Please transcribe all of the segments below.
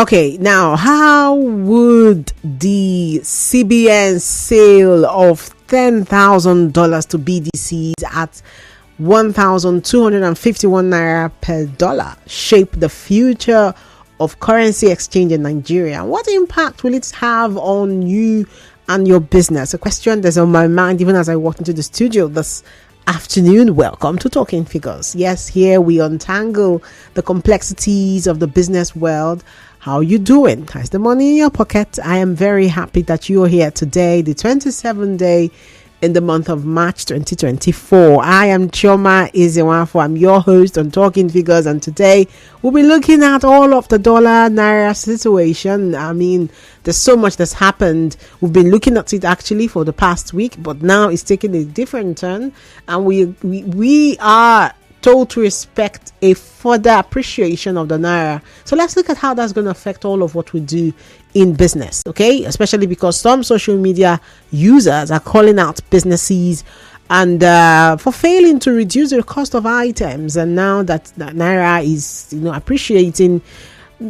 Okay, now how would the CBN sale of $10,000 to BDCs at 1,251 naira per dollar shape the future of currency exchange in Nigeria? What impact will it have on you and your business? A question that's on my mind even as I walked into the studio this afternoon. Welcome to Talking Figures. Yes, here we untangle the complexities of the business world. How you doing? How's the money in your pocket? I am very happy that you are here today, the 27th day in the month of March 2024. I am Chioma Ezenwafo. I'm your host on Talking Figures, and today we'll be looking at all of the dollar naira situation. I mean, there's so much that's happened. We've been looking at it actually for the past week, but now it's taking a different turn, and we are told to respect a further appreciation of the naira. So let's look at how that's going to affect all of what we do in business, okay? Especially because some social media users are calling out businesses and for failing to reduce the cost of items. And now that naira is, appreciating,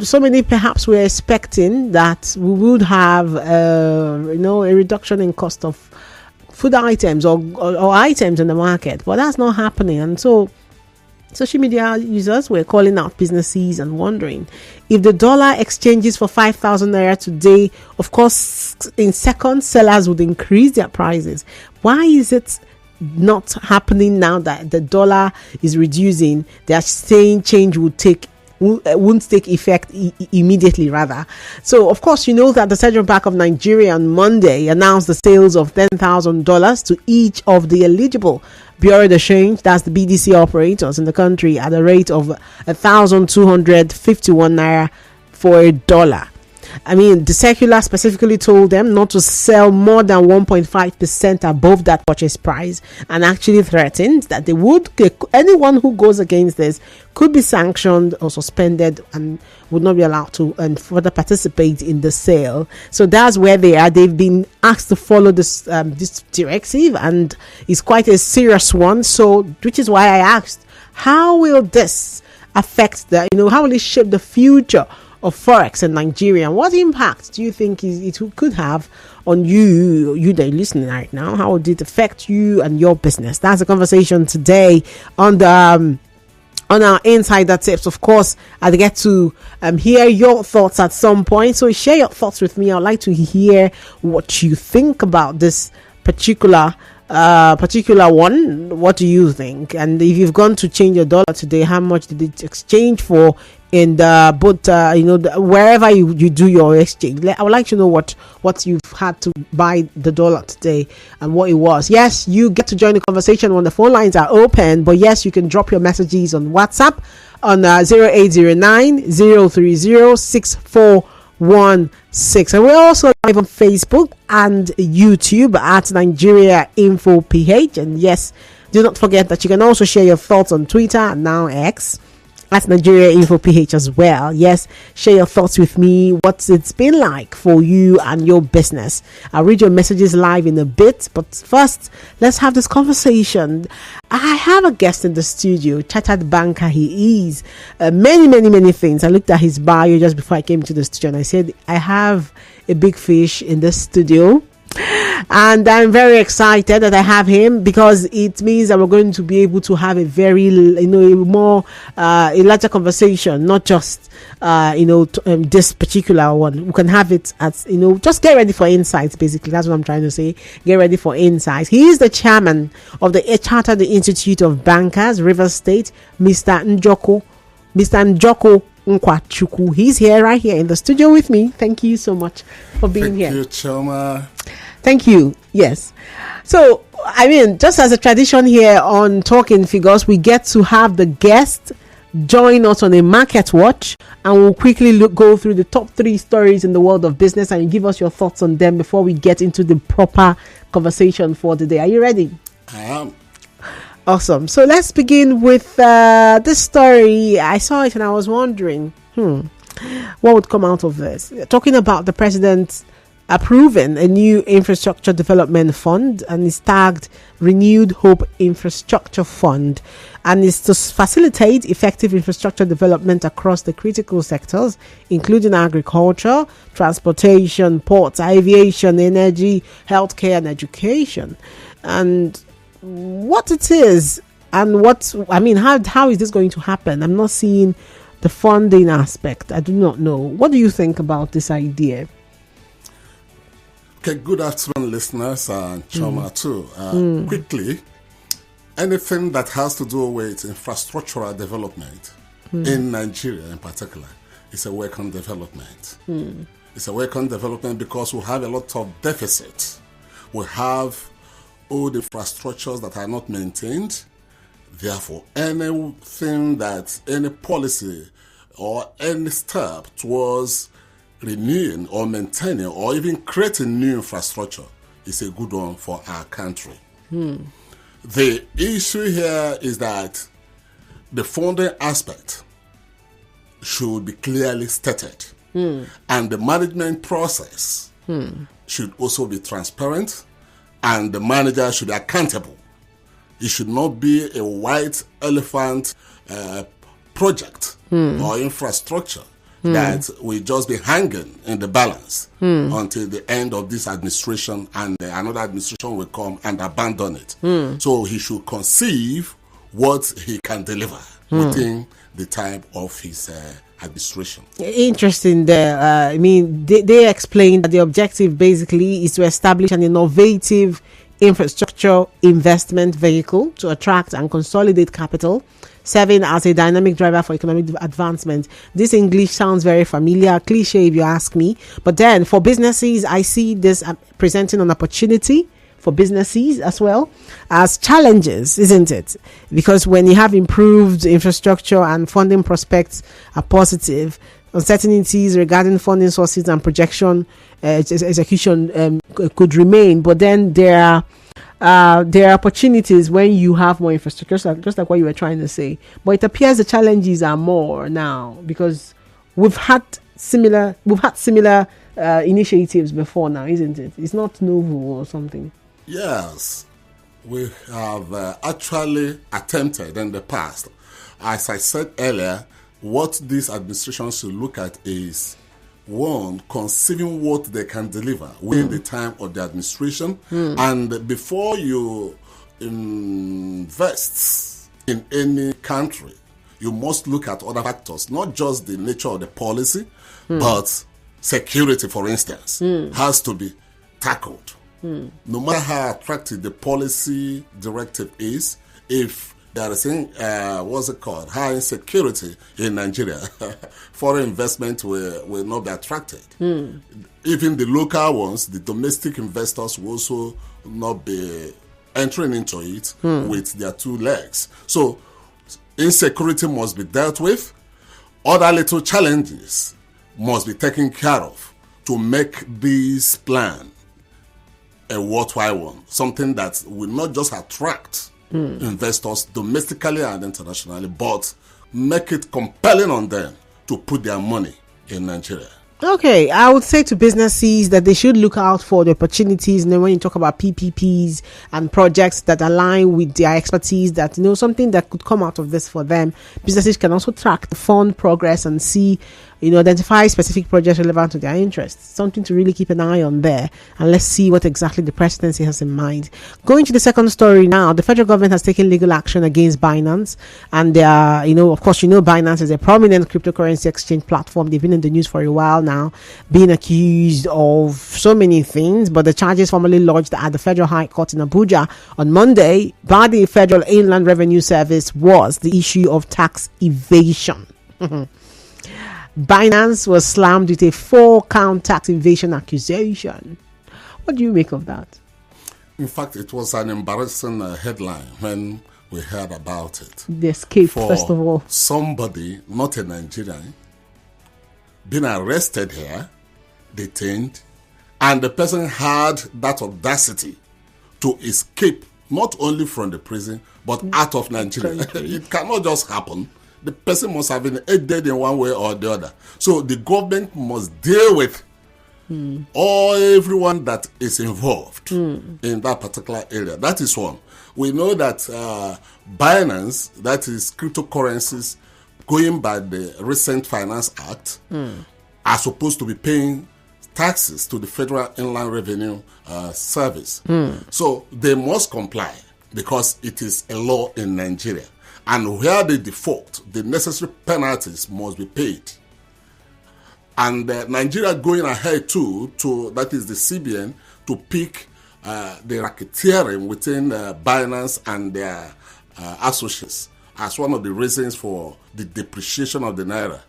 so many perhaps we're expecting that we would have, a reduction in cost of food items or items in the market, but that's not happening. And so social media users were calling out businesses and wondering if the dollar exchanges for 5,000 naira today. Of course, in seconds, sellers would increase their prices. Why is it not happening now that the dollar is reducing? They're saying change won't take effect immediately, rather. So, of course, you know that the Central Bank of Nigeria on Monday announced the sales of $10,000 to each of the eligible Bureau de Change, that's the BDC operators in the country, at a rate of 1,251 naira for a dollar. I mean, the circular specifically told them not to sell more than 1.5% above that purchase price, and actually threatened that they would, anyone who goes against this could be sanctioned or suspended and would not be allowed to further participate in the sale. So that's where they are. They've been asked to follow this directive, and it's quite a serious one. So, which is why I asked, how will this affect how will it shape the future of Forex in Nigeria? And what impact do you think it could have on you that are listening right now? How would it affect you and your business? That's the conversation today on the on our Insider Tips. Of course, I get to hear your thoughts at some point, so share your thoughts with me. I'd like to hear what you think about this particular one. What do you think? And if you've gone to change your dollar today, how much did it exchange for in the wherever you do your exchange? I would like to know what you've had to buy the dollar today and what it was. Yes, you get to join the conversation when the phone lines are open, but yes, you can drop your messages on WhatsApp on 0809 030 6416, and we're also live on Facebook and YouTube at Nigeria Info PH. And yes, do not forget that you can also share your thoughts on Twitter and now X at Nigeria Info PH as well. Yes, share your thoughts with me. What's it's been like for you and your business? I'll read your messages live in a bit, but first, let's have this conversation. I have a guest in the studio, chartered banker. He is many things. I looked at his bio just before I came to the studio, and I said, I have a big fish in the studio. And I'm very excited that I have him, because it means that we're going to be able to have a very, a larger conversation, not just, this particular one. We can have it as, just get ready for insights, basically. That's what I'm trying to say. Get ready for insights. He is the chairman of the Chartered Institute of Bankers, Rivers State, Mr. Njoku. Nkwachukwu. He's here, right here in the studio with me. Thank you so much for being here. Thank you, Choma. Thank you. Yes. So, I mean, just as a tradition here on Talking Figures, we get to have the guest join us on a market watch, and we'll quickly go through the top 3 stories in the world of business, and you give us your thoughts on them before we get into the proper conversation for the day. Are you ready? I am. Awesome. So let's begin with this story. I saw it and I was wondering, what would come out of this? Talking about the president's approving a new infrastructure development fund, and it's tagged Renewed Hope Infrastructure Fund, and it's to facilitate effective infrastructure development across the critical sectors, including agriculture, transportation, ports, aviation, energy, healthcare, and education. And what it is and how is this going to happen? I'm not seeing the funding aspect. I do not know. What do you think about this idea? Okay, good afternoon, listeners, and Choma too. Quickly, anything that has to do with infrastructural development in Nigeria in particular is a welcome development. It's a welcome development because we have a lot of deficits. We have old infrastructures that are not maintained. Therefore, anything that any policy or any step towards renewing or maintaining or even creating new infrastructure is a good one for our country. The issue here is that the funding aspect should be clearly stated, and the management process should also be transparent, and the manager should be accountable. It should not be a white elephant project or infrastructure that will just be hanging in the balance until the end of this administration, and another administration will come and abandon it. So he should conceive what he can deliver within the time of his administration. Interesting there. They explained that the objective basically is to establish an innovative infrastructure investment vehicle to attract and consolidate capital, serving as a dynamic driver for economic advancement. This English sounds very familiar, cliche if you ask me. But then for businesses, I see this presenting an opportunity for businesses as well as challenges, isn't it? Because when you have improved infrastructure and funding prospects are positive, uncertainties regarding funding sources and projection execution could remain. But then there are opportunities when you have more infrastructure, just like what you were trying to say. But it appears the challenges are more now because we've had similar initiatives before now, isn't it? It's not novel or something. Yes, we have actually attempted in the past. As I said earlier, what this administration should look at is, one, conceiving what they can deliver within the time of the administration. And before you invest in any country, you must look at other factors, not just the nature of the policy, but security, for instance, has to be tackled. No matter how attractive the policy directive is, if there is high insecurity in Nigeria, foreign investment will not be attracted. Even the local ones, the domestic investors will also not be entering into it with their two legs. So insecurity must be dealt with. Other little challenges must be taken care of to make this plan a worthwhile one, something that will not just attract investors domestically and internationally, but make it compelling on them to put their money in Nigeria. Okay, I would say to businesses that they should look out for the opportunities. And then when you talk about PPPs and projects that align with their expertise, that something that could come out of this for them, businesses can also track the fund progress and see, identify specific projects relevant to their interests. Something to really keep an eye on there. And let's see what exactly the presidency has in mind. Going to the second story now, the federal government has taken legal action against Binance. And they are, of course, Binance is a prominent cryptocurrency exchange platform. They've been in the news for a while now, being accused of so many things. But the charges formally lodged at the Federal High Court in Abuja on Monday by the Federal Inland Revenue Service was the issue of tax evasion. Binance was slammed with a 4-count tax evasion accusation. What do you make of that? In fact, it was an embarrassing headline when we heard about it. The escape, first of all. Somebody, not a Nigerian, being arrested here, detained, and the person had that audacity to escape not only from the prison, but out of Nigeria. It cannot just happen. The person must have been dead in one way or the other. So the government must deal with or everyone that is involved in that particular area. That is one. We know that Binance, that is cryptocurrencies, going by the recent Finance Act, are supposed to be paying taxes to the Federal Inland Revenue Service. So they must comply because it is a law in Nigeria. And where they default, the necessary penalties must be paid. And Nigeria going ahead too, that is the CBN, to pick the racketeering within Binance and their associates as one of the reasons for the depreciation of the Naira.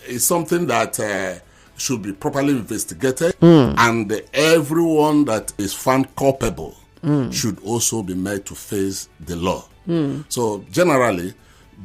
It's something that should be properly investigated, and everyone that is found culpable should also be made to face the law. So generally,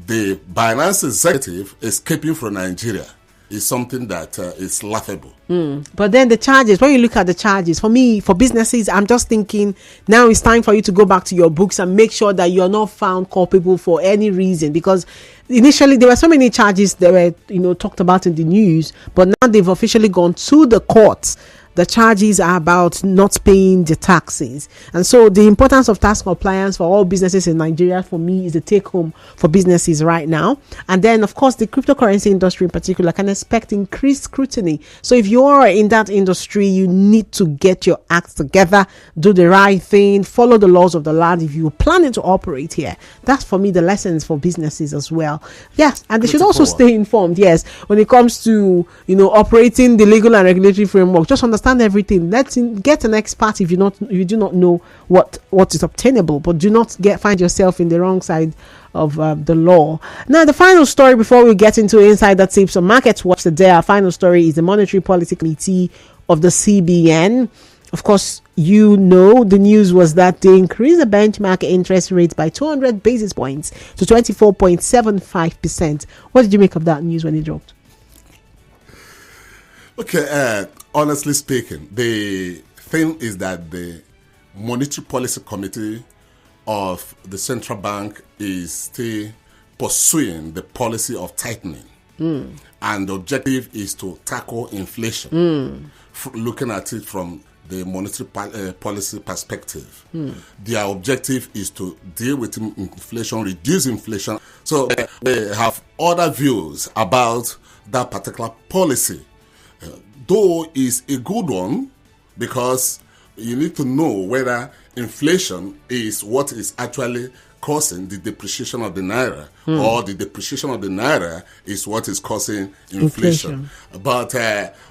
the Binance executive escaping from Nigeria is something that is laughable. But then the charges, when you look at the charges, for me, for businesses, I'm just thinking now it's time for you to go back to your books and make sure that you're not found culpable for any reason, because initially there were so many charges that were talked about in the news, but now they've officially gone to the courts. The charges are about not paying the taxes. And so the importance of tax compliance for all businesses in Nigeria, for me, is the take home for businesses right now. And then, of course, the cryptocurrency industry in particular can expect increased scrutiny. So if you're in that industry, you need to get your act together, do the right thing, follow the laws of the land if you're planning to operate here. That's, for me, the lessons for businesses as well. Yes, and they should also stay informed, yes, when it comes to, operating the legal and regulatory framework. Just understand everything. Let's get an expert if you do not know what is obtainable, but do not find yourself in the wrong side of the law. Now, the final story before we get into Insider Tips on Markets Watch today, our final story is the Monetary Policy Committee of the CBN. Of course, the news was that they increased the benchmark interest rate by 200 basis points to 24.75%. What did you make of that news when it dropped? Okay, honestly speaking, the thing is that the Monetary Policy Committee of the Central Bank is still pursuing the policy of tightening. And the objective is to tackle inflation, looking at it from the monetary policy perspective. Their objective is to deal with inflation, reduce inflation. So they have other views about that particular policy. Though is a good one, because you need to know whether inflation is what is actually causing the depreciation of the Naira, or the depreciation of the Naira is what is causing inflation. But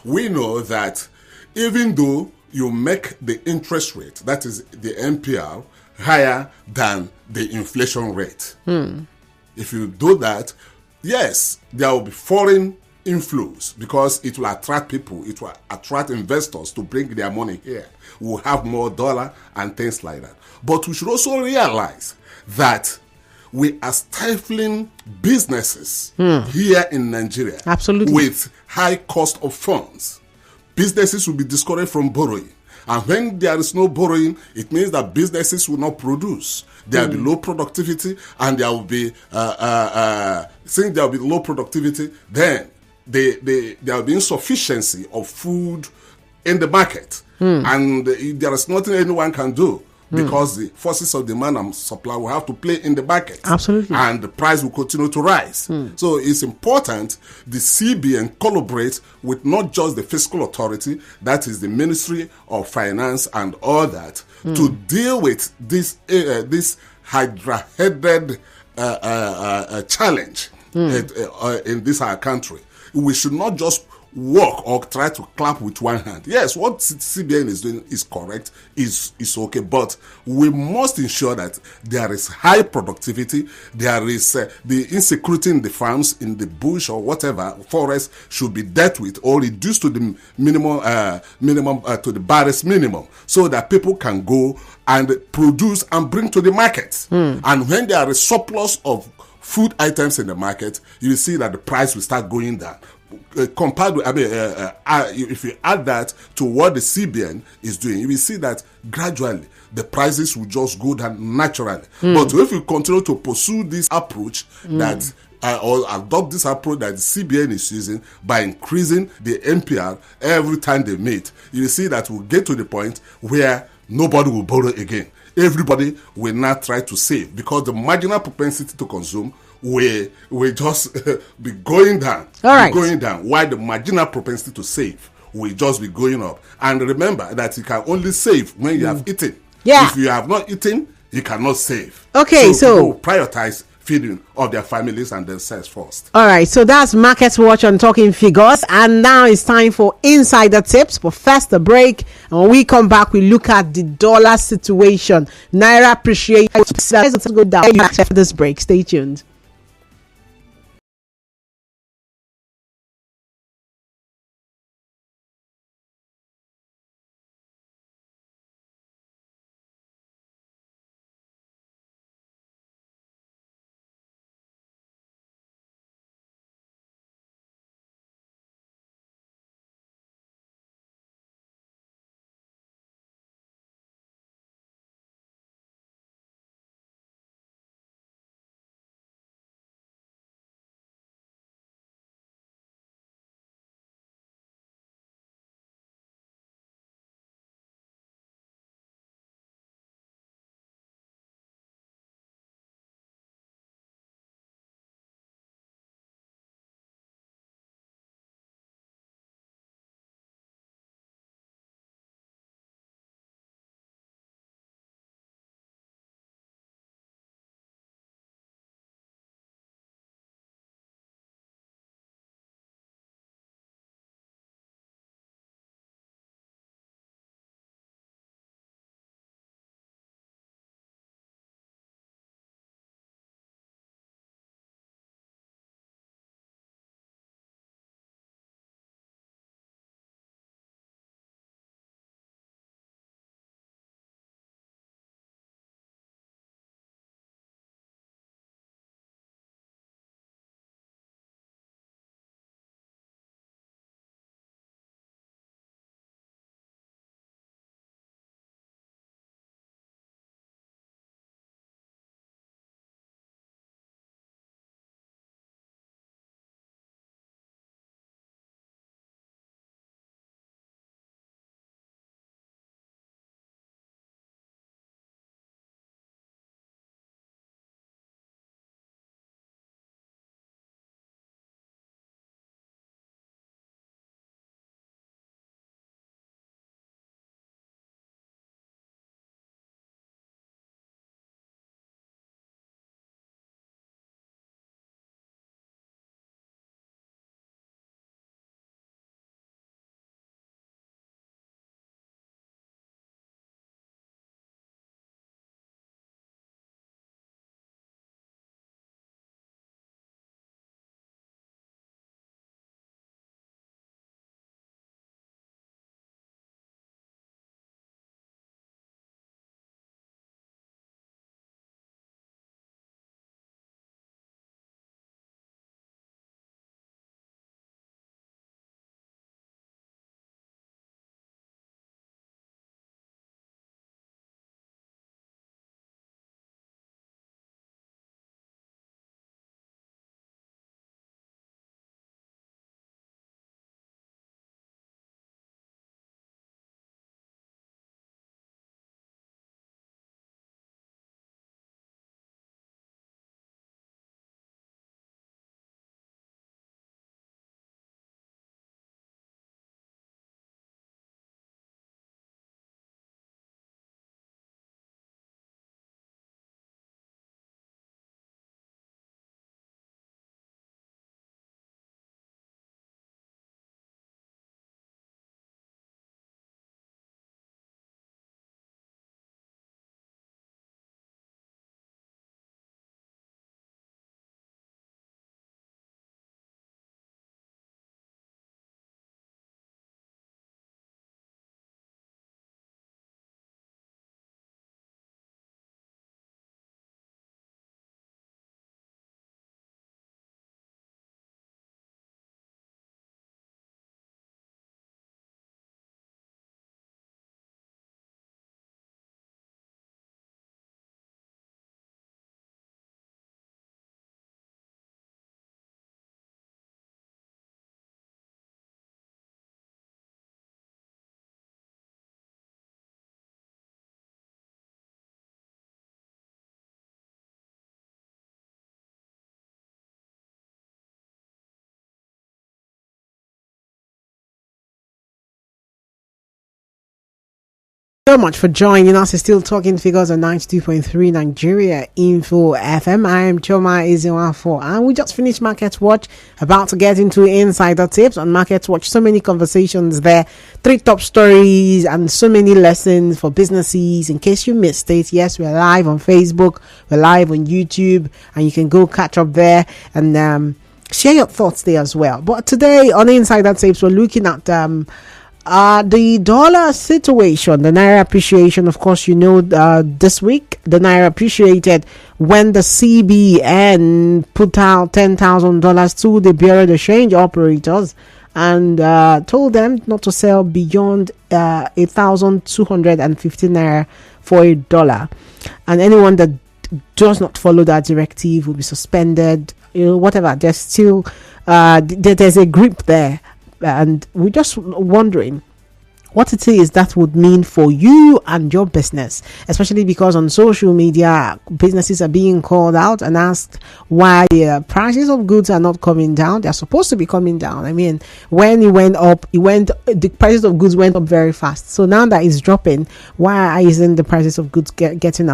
we know that even though you make the interest rate, that is the NPR, higher than the inflation rate, if you do that, yes, there will be foreign inflows, because it will attract people, it will attract investors to bring their money here. We'll have more dollar and things like that. But we should also realize that we are stifling businesses here in Nigeria. Absolutely. With high cost of funds. Businesses will be discouraged from borrowing. And when there is no borrowing, it means that businesses will not produce. There will be low productivity, and there will be, since there will be low productivity, then there will be insufficiency of food in the market. And there is nothing anyone can do, because the forces of demand and supply will have to play in the market. Absolutely. And the price will continue to rise. So it's important the CBN collaborate with not just the fiscal authority, that is the Ministry of Finance and all that, to deal with this hydra-headed challenge in this our country. We should not just walk or try to clap with one hand. Yes, what CBN is doing is correct, is okay, but we must ensure that there is high productivity, there is the insecurity in the farms, in the bush or whatever, forest should be dealt with or reduced to the minimum, to the barest minimum, so that people can go and produce and bring to the market. And when there is surplus of food items in the market, you will see that the price will start going down. Compared with, if you add that to what the CBN is doing, you will see that gradually the prices will just go down naturally. But if we continue to pursue this approach that or adopt this approach that the CBN is using by increasing the MPR every time they meet, you see that we'll get to the point where nobody will borrow again. Everybody will not try to save because the marginal propensity to consume will just be going down. All right. Going down, while the marginal propensity to save will just be going up. And remember that you can only save when you have eaten. Yeah. If you have not eaten, you cannot save. Okay, so people prioritize feeding of their families and themselves first. All right, so that's Market Watch on Talking Figures, and now it's time for Insider Tips. But first, a break, and when we come back, we look at the dollar situation. Naira appreciation. Let's go down after this break. Stay tuned. so much for joining us. It's still Talking Figures on 92.3 Nigeria Info FM. I am Choma Ezewafo, and we just finished Market Watch, about to get into insider tips on Market Watch. So many conversations there, 3 top stories, and so many lessons for businesses. In case you missed it, yes, we're live on Facebook, we're live on YouTube, and you can go catch up there and share your thoughts there as well. But today on Insider Tips, we're looking at the dollar situation, the naira appreciation. Of course, you know, this week the naira appreciated when the CBN put out $10,000 to the Bureau of Exchange operators and told them not to sell beyond 1,250 naira for a dollar, and anyone that does not follow that directive will be suspended. You know, whatever. There's still there's a grip there. And we're just wondering what it is that would mean for you and your business, especially because on social media, businesses are being called out and asked why prices of goods are not coming down. They're supposed to be coming down. I mean, when it went up, the prices of goods went up very fast. So now that it's dropping, why isn't the prices of goods getting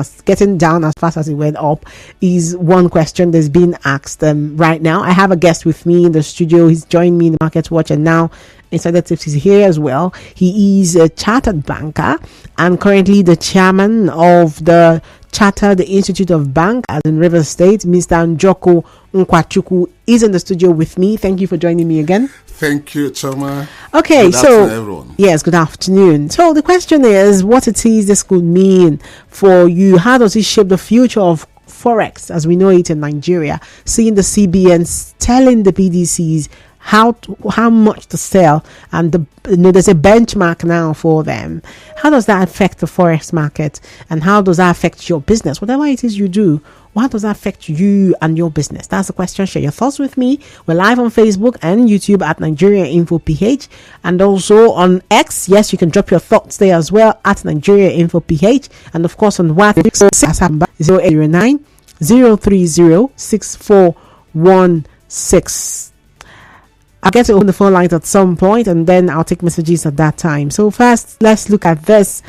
down as fast as it went up? Is one question that's being asked right now. I have a guest with me in the studio. He's joined me in the Market Watch, and now Insider Tips is here as well. He is a chartered banker and currently the chairman of the Chartered Institute of Bankers in Rivers State. Mr. Njoku Nkwachukwu is in the studio with me. Thank you for joining me again. Thank you, Choma. Okay, good afternoon, everyone. Yes, good afternoon. So the question is what it is this could mean for you. How does it shape the future of Forex as we know it in Nigeria? Seeing the CBN telling the BDCs how much to sell, and there's a benchmark now for them. How does that affect the forex market, and how does that affect your business? Whatever it is you do, how does that affect you and your business? That's the question. Share your thoughts with me. We're live on Facebook and YouTube at Nigeria Info PH, and also on X. Yes, you can drop your thoughts there as well at Nigeria Info PH, and of course on WhatsApp 0809 030 6416. I'll get to open the phone lines at some point, and then I'll take messages at that time. So first, let's look at this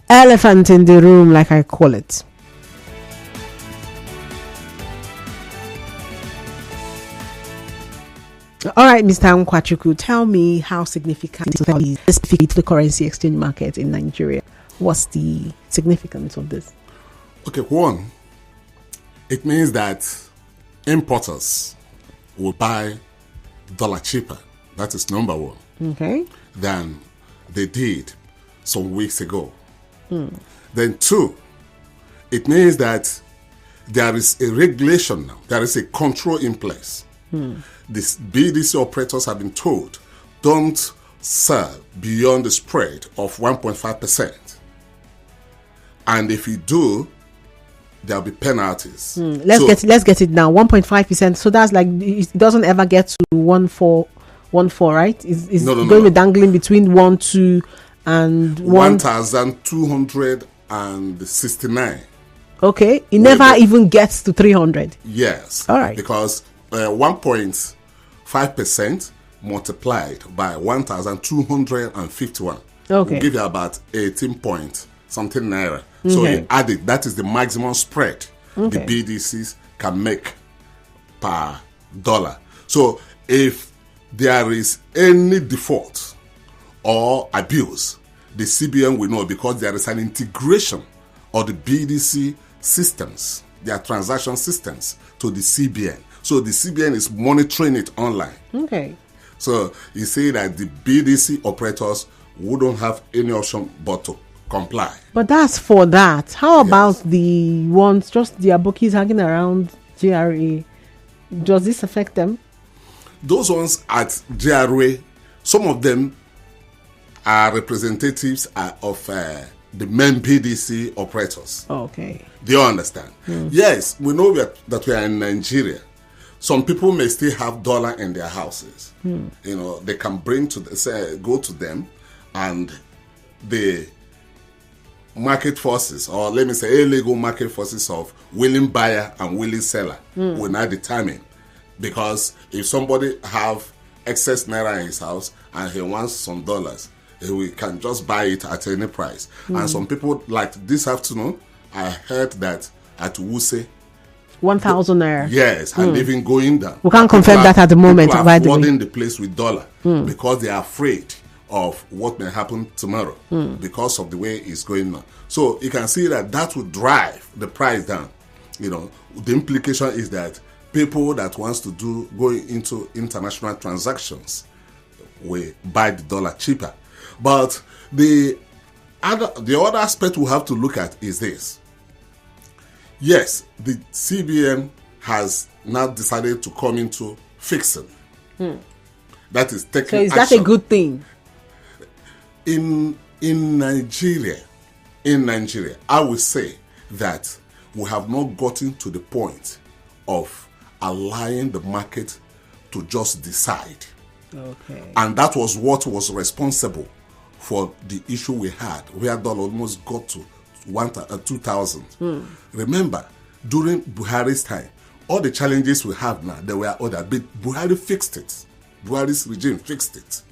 elephant in the room, like I call it. All right, Mr. Nkwachukwu, tell me how significant is the currency exchange market in Nigeria? What's the significance of this? Okay, one, it means that importers will buy dollar cheaper. That is number one. Okay. Than they did some weeks ago. Then two, it means that there is a regulation now. There is a control in place. These BDC operators have been told, don't sell beyond the spread of 1.5%. And if you do, there'll be penalties. Let's get it now. 1.5%. So that's like it doesn't ever get to 1.4, right? It's going to be dangling between 1, 2, and 1,269. Okay, it never even gets to 300. Yes. All right. Because 1.5% multiplied by 1,251. Okay. Will give you about 18 point something naira. So you add it, that is the maximum spread the BDCs can make per dollar. So if there is any default or abuse, the CBN will know, because there is an integration of the BDC systems, their transaction systems, to the CBN. So the CBN is monitoring it online. Okay. So you see that the BDC operators wouldn't have any option but to comply. But that's for that. How about the ones, just their bookies hanging around GRA? Does this affect them? Those ones at GRA, some of them are representatives of the main BDC operators. Okay. Do you understand? Yes, we know that we are in Nigeria. Some people may still have dollar in their houses. You know, they can go to them, and the market forces, or let me say illegal market forces of willing buyer and willing seller will not determine. Because if somebody have excess naira in his house and he wants some dollars, we can just buy it at any price. And some people, like this afternoon, I heard that at Wuse, 1,000 naira. yes, and even going down. We can't confirm that at the moment. People By are the way, flooding the place with dollar because they are afraid of what may happen tomorrow because of the way it's going on. So you can see that will drive the price down. You know, the implication is that people that wants to go into international transactions will buy the dollar cheaper. But the other aspect we have to look at is this. Yes, the CBN has now decided to come into fixing. That is taking so is action. that a good thing? In Nigeria, I would say that we have not gotten to the point of allowing the market to just decide. Okay. And that was what was responsible for the issue we had, where dollar almost got to 2,000. Remember, during Buhari's time, all the challenges we have now, there were other, but Buhari fixed it. Buhari's regime fixed it.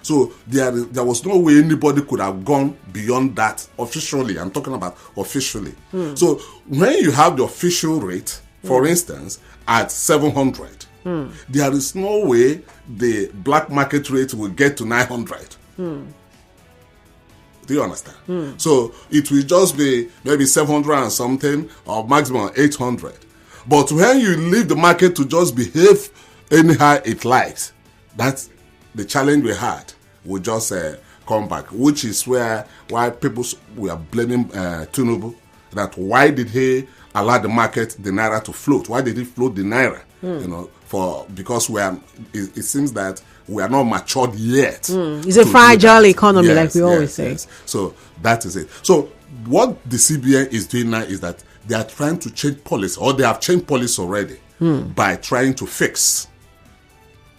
So there was no way anybody could have gone beyond that officially. I'm talking about officially. So when you have the official rate, for instance, at 700, there is no way the black market rate will get to 900. Do you understand? So it will just be maybe 700 and something or maximum 800. But when you leave the market to just behave anyhow it likes, that's the challenge we had. We just come back, which is why people were blaming Tinubu, that why did he allow the market, the naira to float? Why did he float the naira? You know, because it seems that we are not matured yet. It's a fragile economy, like we always say. Yes. So that is it. So what the CBN is doing now is that they are trying to change policy, or they have changed policy already by trying to fix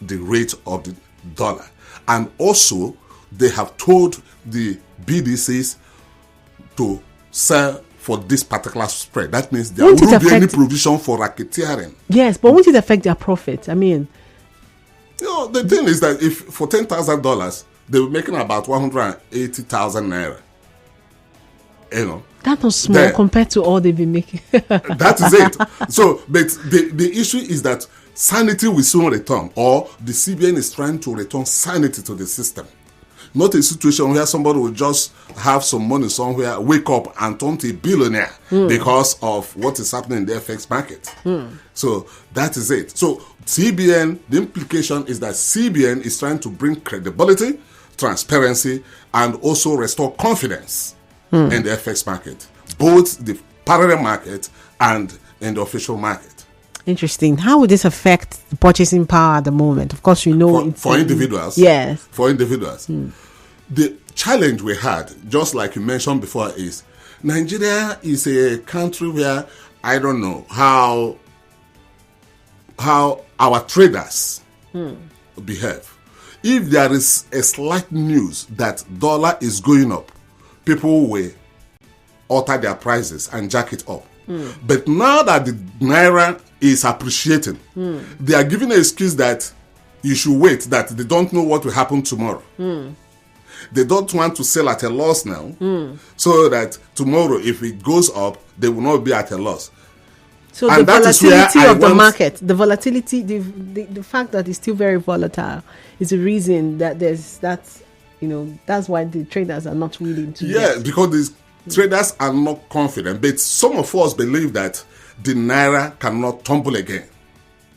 the rate of the dollar. And also, they have told the BDCs to sell for this particular spread. That means there won't be any provision for racketeering. Yes, but won't it affect their profit? I mean, you know, the thing is that if for $10,000, they were making about 180,000 naira. You know, that's not small compared to all they've been making. That is it. So, but the issue is that sanity will soon return, or the CBN is trying to return sanity to the system. Not a situation where somebody will just have some money somewhere, wake up and turn to a billionaire because of what is happening in the FX market. So that is it. So CBN, the implication is that CBN is trying to bring credibility, transparency, and also restore confidence in the FX market, both the parallel market and in the official market. Interesting. How would this affect the purchasing power at the moment? Of course, you know, for individuals. Yes. For individuals. The challenge we had, just like you mentioned before, is Nigeria is a country where I don't know how our traders behave. If there is a slight news that dollar is going up, people will alter their prices and jack it up. But now that the naira is appreciating, they are giving an excuse that you should wait, that they don't know what will happen tomorrow. They don't want to sell at a loss now, so that tomorrow, if it goes up, they will not be at a loss. So and the volatility of the market, the volatility, the fact that it's still very volatile is the reason that that's why the traders are not willing to. Yeah, because these traders are not confident, but some of us believe that the naira cannot tumble again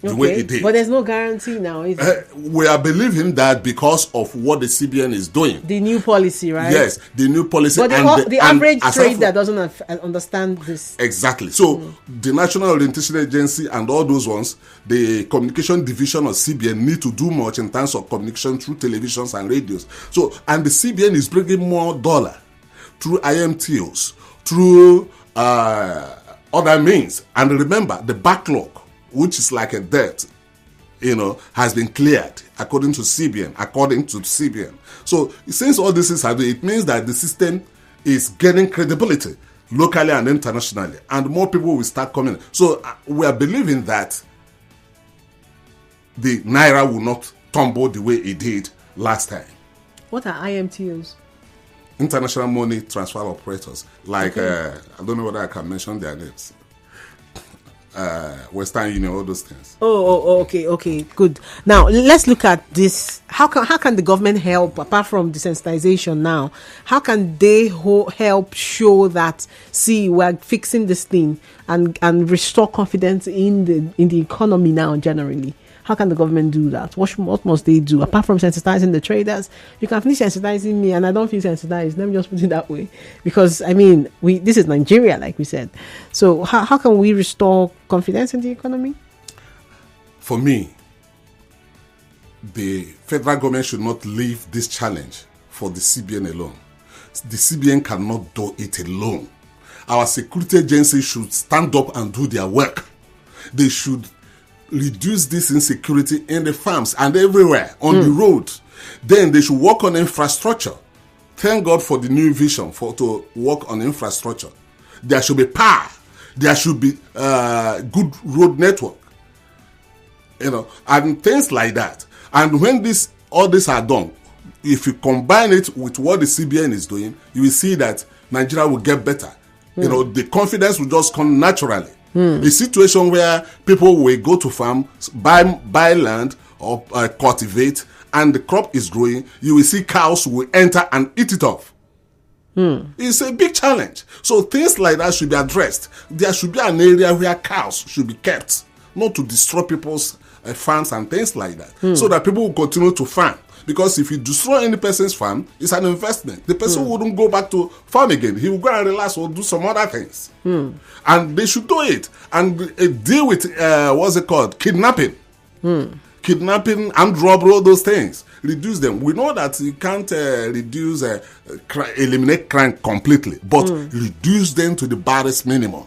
the way it did. But there's no guarantee now, is it? We are believing that because of what the CBN is doing. The new policy, right? Yes, the new policy. But the average trader doesn't understand this. Exactly. So the National Orientation Agency and all those ones, the communication division of CBN need to do much in terms of communication through televisions and radios. So, and the CBN is bringing more dollar through IMTOs, through other means. And remember, the backlog, which is like a debt, has been cleared according to CBN. So since all this is happening, it means that the system is gaining credibility locally and internationally, and more people will start coming. So we are believing that the naira will not tumble the way it did last time. What are IMTOs? International money transfer operators. Like, I don't know whether I can mention their names. Western Union, all those things. Okay, good. Now let's look at this. How can the government help, apart from desensitization now? How can they help show that, see, we're fixing this thing and restore confidence in the economy now generally? How can the government do that? What must they do? Apart from sensitizing the traders, you can finish sensitizing me and I don't feel sensitized. Let me just put it that way. Because, I mean, this is Nigeria, like we said. So how can we restore confidence in the economy? For me, the federal government should not leave this challenge for the CBN alone. The CBN cannot do it alone. Our security agencies should stand up and do their work. They should reduce this insecurity in the farms and everywhere on the road. Then they should work on infrastructure. Thank God for the new vision to work on infrastructure. There should be power. There should be good road network, and things like that. And when all this are done, if you combine it with what the CBN is doing, you will see that Nigeria will get better. The confidence will just come naturally. A situation where people will go to farm, buy land or cultivate, and the crop is growing, you will see cows will enter and eat it off. It's a big challenge. So things like that should be addressed. There should be an area where cows should be kept, not to destroy people's farms and things like that, so that people will continue to farm. Because if you destroy any person's farm, it's an investment. The person wouldn't go back to farm again. He will go and relax or do some other things. And they should do it and deal with, kidnapping. Kidnapping, armed robbery, all those things. Reduce them. We know that you can't eliminate crime completely, but reduce them to the barest minimum.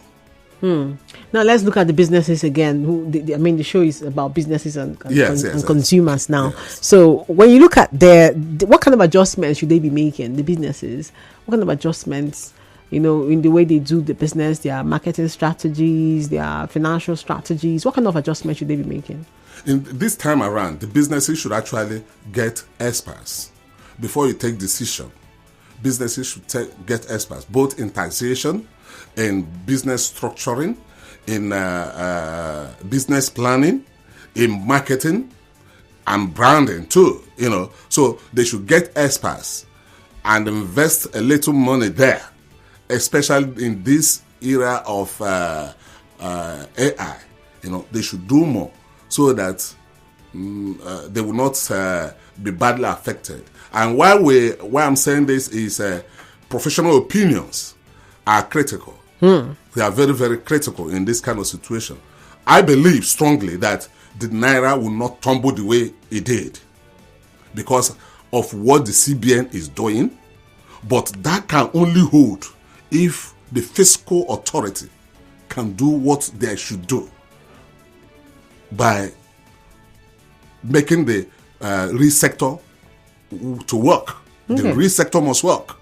Now let's look at the businesses again. The show is about businesses and consumers now. Yes. So when you look at what kind of adjustments should they be making? The businesses, what kind of adjustments, in the way they do the business, their marketing strategies, their financial strategies? What kind of adjustments should they be making? In this time around, the businesses should actually get experts before you take decision. Businesses should get experts, both in taxation, in business structuring, in business planning, in marketing, and branding too. So they should get experts and invest a little money there, especially in this era of AI. They should do more so that they will not be badly affected. And why I'm saying this is professional opinions are critical. They are very, very critical in this kind of situation. I believe strongly that the Naira will not tumble the way it did because of what the CBN is doing, but that can only hold if the fiscal authority can do what they should do by making the real sector to work. The real sector must work.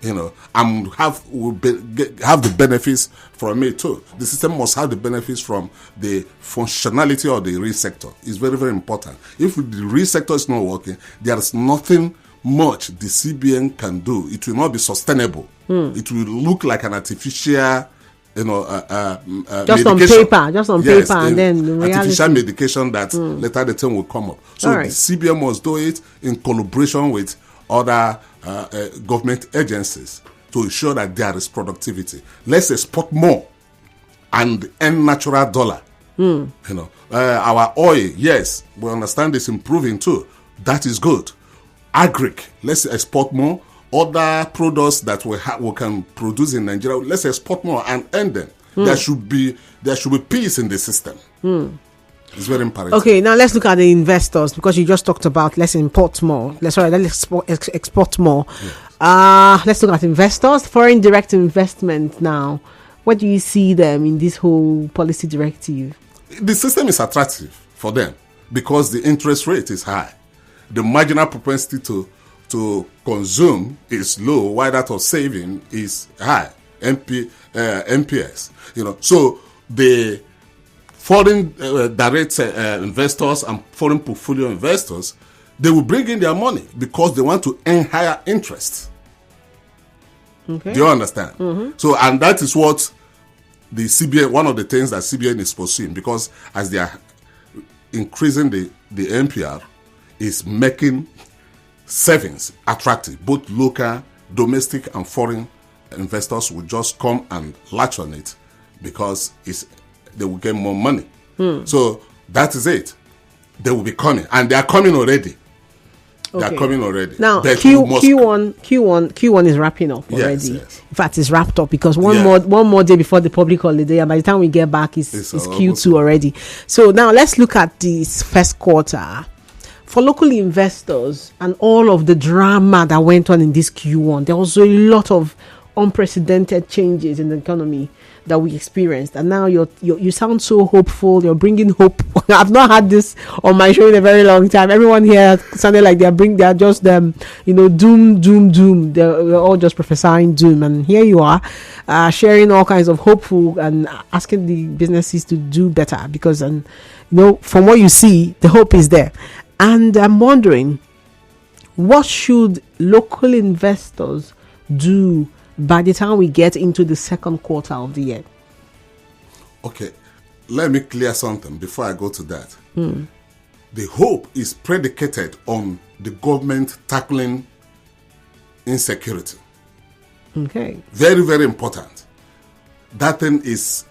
And have the benefits from it too. The system must have the benefits from the functionality of the real sector. It's very, very important. If the real sector is not working, there is nothing much the CBN can do. It will not be sustainable. It will look like an artificial, just on paper, and then the reality. Artificial medication that later the thing will come up. So the CBN must do it in collaboration with other government agencies to ensure that there is productivity. Let's export more and earn natural dollar. Our oil, yes, we understand it's improving too. That is good. Agric, let's export more. Other products that we can produce in Nigeria, let's export more and earn them. There should be peace in the system. It's very imperative. Okay, now let's look at the investors, because you just talked about let's import more. Let's export more. Yeah. Let's look at investors. Foreign direct investment now. What do you see them in this whole policy directive? The system is attractive for them because the interest rate is high. The marginal propensity to consume is low, while that of saving is high. NPS. So the foreign direct investors and foreign portfolio investors, They will bring in their money because they want to earn higher interest. Okay. Do you understand? So, and that is what the CBN, one of the things that CBN is pursuing, because as they are increasing the NPR, is making savings attractive. Both local, domestic, and foreign investors will just come and latch on it because they will get more money. So that is it. They will be coming, and they are coming already. They are coming already. Now, Q1 is wrapping up already. Yes. In fact, it's wrapped up because one more day before the public holiday, and by the time we get back, it's Q2 already. So now let's look at this first quarter. For local investors and all of the drama that went on in this Q1, there was a lot of unprecedented changes in the economy that we experienced, and now you sound so hopeful. You're bringing hope. I've not had this on my show in a very long time. Everyone here sounded like they're just doom. They're all just prophesying doom, and here you are sharing all kinds of hopeful and asking the businesses to do better because from what you see, the hope is there. And I'm wondering, what should local investors do by the time we get into the second quarter of the year? Okay, let me clear something before I go to that. The hope is predicated on the government tackling insecurity. Okay. Very, very important. That thing is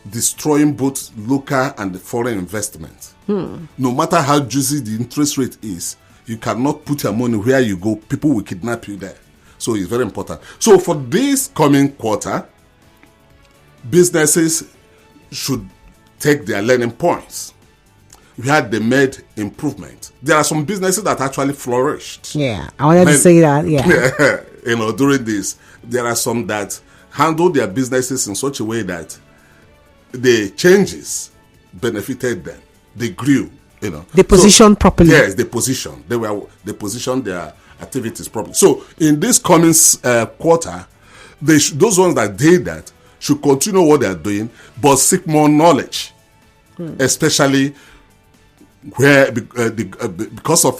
destroying both local and foreign investment. No matter how juicy the interest rate is, you cannot put your money where you go. People will kidnap you there. So it's very important. So for this coming quarter, businesses should take their learning points. They made improvement. There are some businesses that actually flourished. Yeah, I wanted to say that. Yeah. During this, there are some that handled their businesses in such a way that the changes benefited them. They grew. They positioned properly. Yes, they positioned. They positioned their activities properly. So in this coming quarter, those ones that did that should continue what they are doing, but seek more knowledge, especially where because of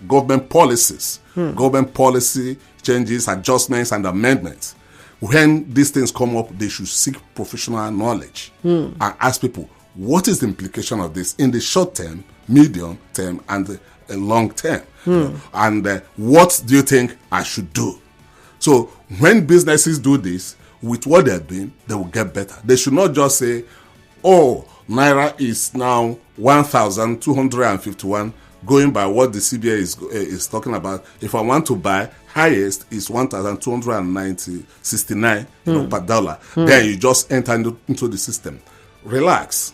government policies, government policy changes, adjustments, and amendments. When these things come up, they should seek professional knowledge and ask people, what is the implication of this in the short term, medium term, and long term? And what do you think I should do? So when businesses do this, with what they're doing, they will get better. They should not just say, oh, Naira is now 1,251, going by what the CBN is talking about. If I want to buy, highest is 1,269 per dollar. Then you just enter into the system. Relax.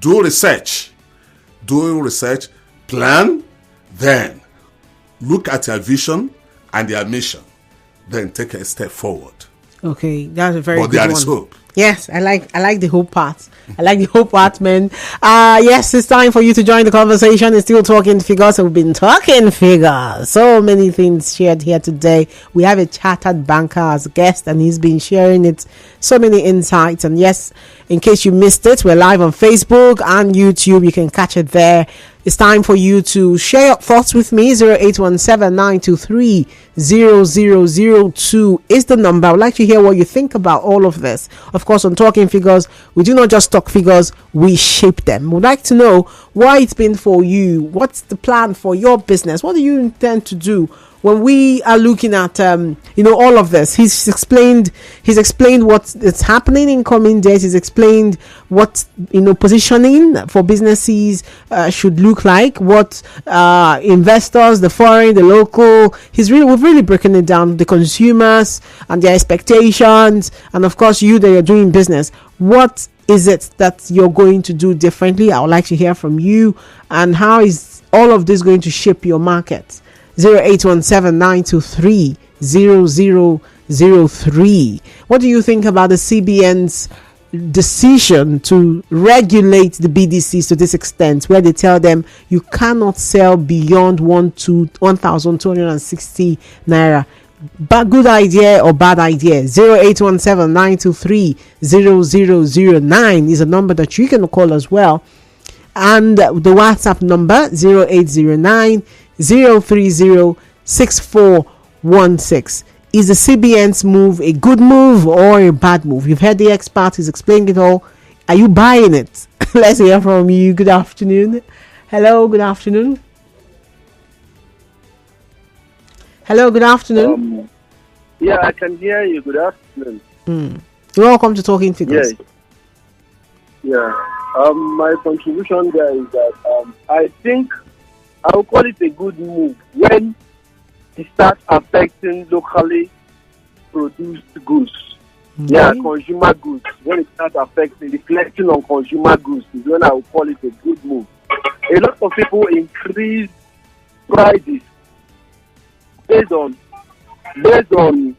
Do research, plan, then look at your vision and your mission, then take a step forward. Okay, that's a very good one. But there is hope. Yes, I like the hope part. I like the hope part, man. Yes, it's time for you to join the conversation. It's still talking figures. We've been talking figures. So many things shared here today. We have a chartered banker as a guest, and he's been sharing it. So many insights. And yes, in case you missed it, we're live on Facebook and YouTube. You can catch it there. It's time for you to share your thoughts with me. 0817-923-0002 is the number. I would like to hear what you think about all of this. Of course, on Talking Figures, we do not just talk figures, we shape them. We'd like to know why it's been for you. What's the plan for your business? What do you intend to do? When we are looking at, all of this, he's explained what is happening in coming days. He's explained what, positioning for businesses should look like, what investors, the foreign, the local, we've really broken it down, the consumers and their expectations. And of course, you that you're doing business, what is it that you're going to do differently? I would like to hear from you. And how is all of this going to shape your market? 0817-923-0003. What do you think about the CBN's decision to regulate the BDCs to this extent, where they tell them you cannot sell beyond 1,260 naira? But good idea or bad idea? 0817-923-0009 is a number that you can call as well. And the WhatsApp number 0809 030 6416. Is the CBN's move a good move or a bad move? You've heard the expert, he's explained it all. Are you buying it? Let's hear from you. Good afternoon. Hello, good afternoon. Hello, good afternoon. Yeah, I can hear you. Good afternoon. You're welcome to Talking Figures. Yeah. My contribution there is that I think I will call it a good move when it starts affecting locally produced goods. Yeah, consumer goods. When it starts affecting the collection on consumer goods is when I will call it a good move. A lot of people increase prices based on the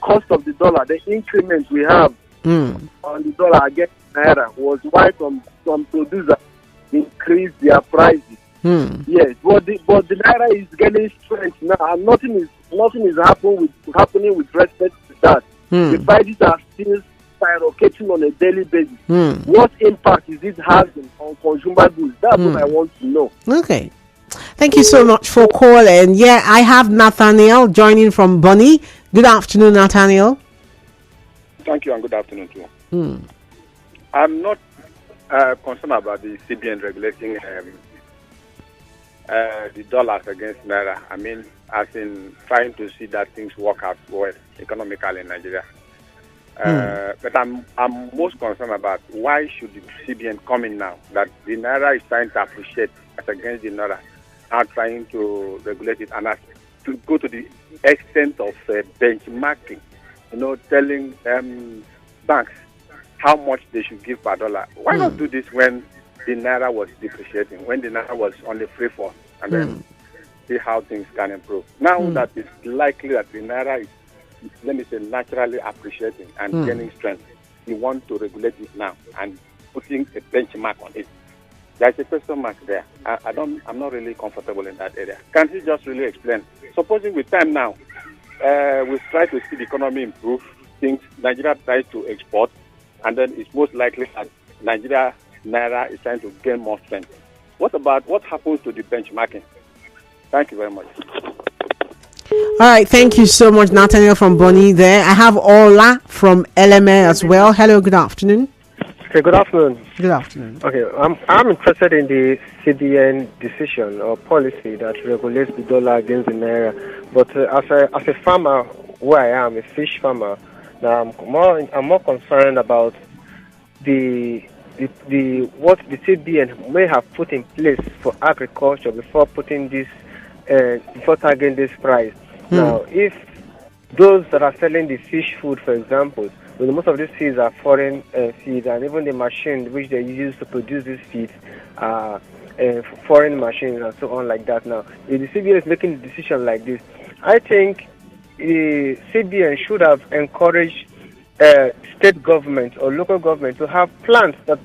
cost of the dollar, the increment we have on the dollar against naira was why some producers increased their prices. Yes, but the naira is getting strength now, and nothing is happening with respect to that. The prices are still skyrocketing on a daily basis. What impact is it having on consumer goods? That's what I want to know. Okay. Thank you so much for calling. Yeah, I have Nathaniel joining from Bonny. Good afternoon, Nathaniel. Thank you, and good afternoon to you. I'm not concerned about the CBN regulating the dollars against naira. I mean, as in trying to see that things work out well economically in Nigeria. But I'm most concerned about why should the CBN come in now that the naira is trying to appreciate as against the naira, now trying to regulate it and to go to the extent of benchmarking, telling banks how much they should give per dollar. Why not do this when the naira was depreciating, when the naira was on the free fall, and then see how things can improve? Now that it's likely that the naira is, let me say, naturally appreciating and gaining strength, you want to regulate it now and putting a benchmark on it. There's a question mark there. I'm not really comfortable in that area. Can't you just really explain? Supposing with time now, we try to see the economy improve, things Nigeria tries to export, and then it's most likely that Nigeria naira is trying to gain more strength. What happens to the benchmarking? Thank you very much. All right, thank you so much, Nathaniel from Bonny there. I have Ola from LMA as well. Hello, good afternoon. Okay, good afternoon. Good afternoon. Okay, I'm interested in the CBN decision or policy that regulates the dollar against the naira. But as a farmer, where I am, a fish farmer, now I'm more concerned about what the CBN may have put in place for agriculture before putting this before targeting this price. Now, if those that are selling the fish food, for example, well, most of these feeds are foreign feeds, and even the machine which they use to produce these feeds are foreign machines and so on like that. Now, if the CBN is making a decision like this, I think the CBN should have encouraged state government or local government to have plants that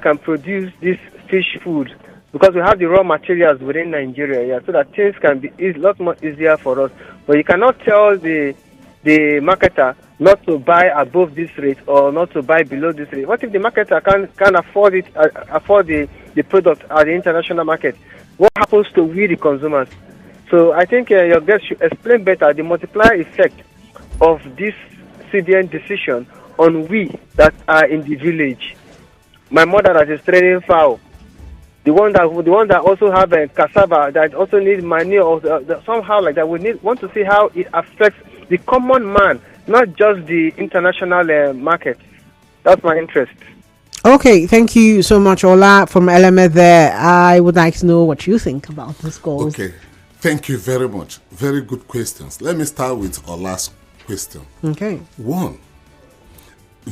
can produce this fish food, because we have the raw materials within Nigeria, so that things can be a lot more easier for us. But you cannot tell the marketer not to buy above this rate or not to buy below this rate. What if the marketer can afford it, afford the product at the international market? What happens to we, the consumers? So I think your guest should explain better the multiplier effect of this CBN decision on we that are in the village. My mother that is trading fowl, the one that also have a cassava that also needs manure or somehow like that. We want to see how it affects the common man, not just the international market. That's my interest. Okay, thank you so much, Ola from LMA there. I would like to know what you think about this goal. Okay, thank you very much. Very good questions. Let me start with Ola's question. Okay. One,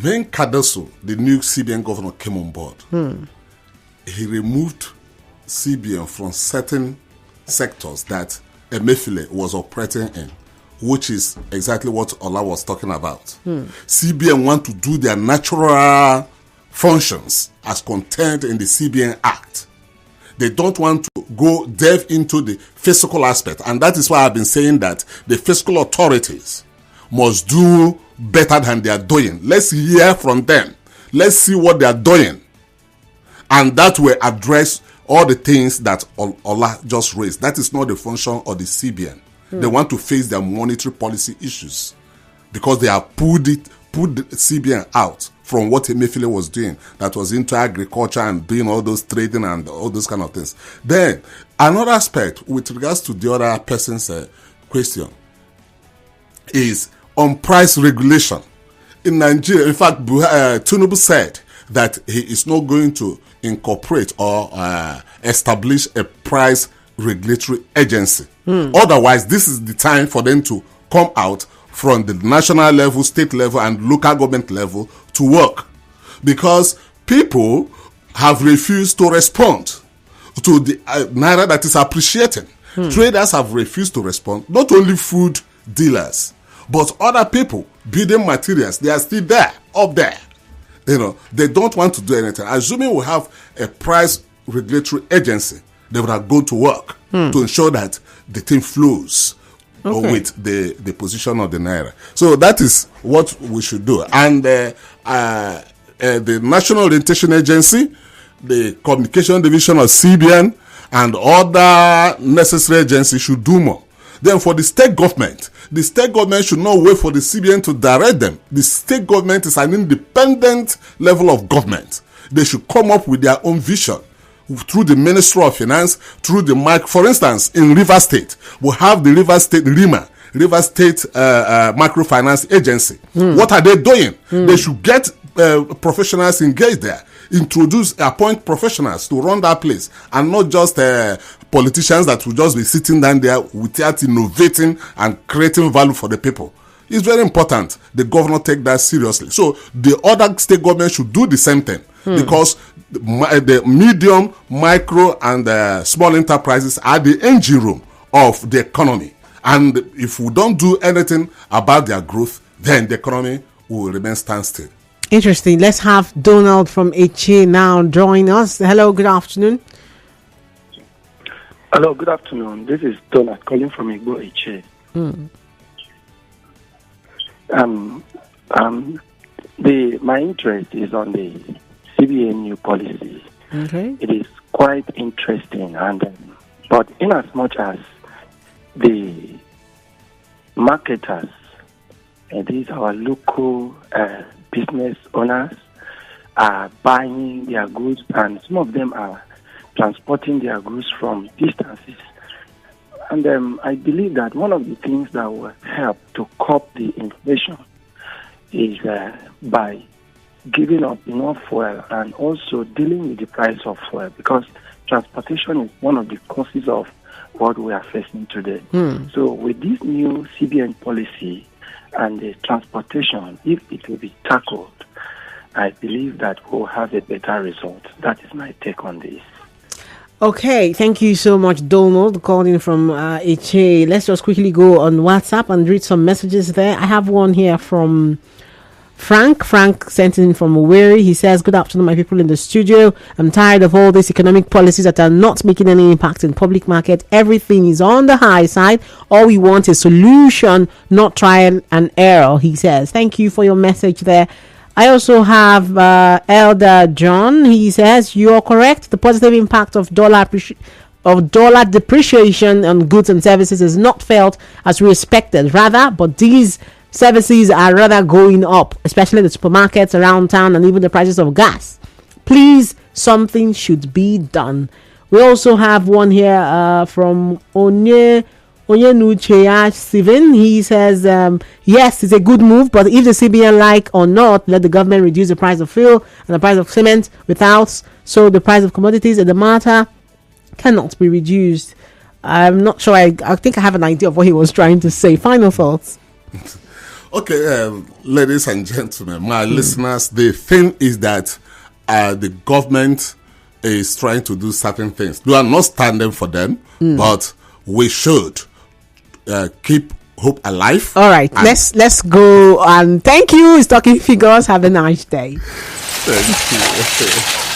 when Cardoso, the new CBN governor, came on board, he removed CBN from certain sectors that Emefiele was operating in, which is exactly what Ola was talking about. CBN want to do their natural functions as contained in the CBN Act. They don't want to go delve into the fiscal aspect, and that is why I've been saying that the fiscal authorities must do better than they are doing. Let's hear from them. Let's see what they are doing. And that will address all the things that Ola just raised. That is not the function of the CBN. They want to face their monetary policy issues because they have pulled the CBN out from what Emefiele was doing, that was into agriculture and doing all those trading and all those kind of things. Then, another aspect with regards to the other person's question is on price regulation. In Nigeria, in fact, Tinubu said that he is not going to incorporate or establish a price regulatory agency. Otherwise, this is the time for them to come out from the national level, state level, and local government level to work. Because people have refused to respond to the naira that is appreciating. Traders have refused to respond. Not only food dealers, but other people building materials. They are still there, up there. They don't want to do anything. Assuming we have a price regulatory agency, they would have gone to work to ensure that the thing flows with the position of the naira. So that is what we should do. And the National Orientation Agency, the Communication Division of CBN, and other necessary agencies should do more. Then for the state government should not wait for the CBN to direct them. The state government is an independent level of government. They should come up with their own vision through the Ministry of Finance, through the for instance, in River State, we have the River State RIMA, River State Microfinance Agency. What are they doing? They should get professionals engaged there, appoint professionals to run that place, and not just politicians that will just be sitting down there without innovating and creating value for the people. It's very important the governor take that seriously. So the other state government should do the same thing, because the medium, micro, and small enterprises are the engine room of the economy. And if we don't do anything about their growth, then the economy will remain standstill. Interesting. Let's have Donald from HA now join us. Hello, good afternoon. Hello, good afternoon. This is Donald calling from Igbo HA. My interest is on the CBN new policy. Okay. It is quite interesting, but in as much as the marketers, and these our local business owners, are buying their goods, and some of them are transporting their goods from distances. And I believe that one of the things that will help to curb the inflation is by giving up enough fuel and also dealing with the price of fuel, because transportation is one of the causes of what we are facing today. So with this new CBN policy and the transportation, if it will be tackled, I believe that we'll have a better result. That is my take on this. Okay, thank you so much, Donald, calling from HA. Let's just quickly go on WhatsApp and read some messages there. I have one here from Frank. Frank sent in from Owerri. He says, good afternoon, my people in the studio. I'm tired of all these economic policies that are not making any impact in public market. Everything is on the high side. All we want is solution, not trial and error, he says. Thank you for your message there. I also have Elder John. He says, you are correct. The positive impact of dollar depreciation on goods and services is not felt as we expected. Rather, but these services are rather going up, especially the supermarkets around town and even the prices of gas. Please, something should be done. We also have one here from Onyenucheya Steven. He says, yes, it's a good move, but if the CBN like or not, let the government reduce the price of fuel and the price of cement without, so the price of commodities in the matter cannot be reduced. I'm not sure. I think I have an idea of what he was trying to say. Final thoughts. Okay, ladies and gentlemen, my listeners, the thing is that the government is trying to do certain things. We are not standing for them, but we should keep hope alive. All right, let's go, and thank you. It's Talking Figures. Have a nice day. Thank you.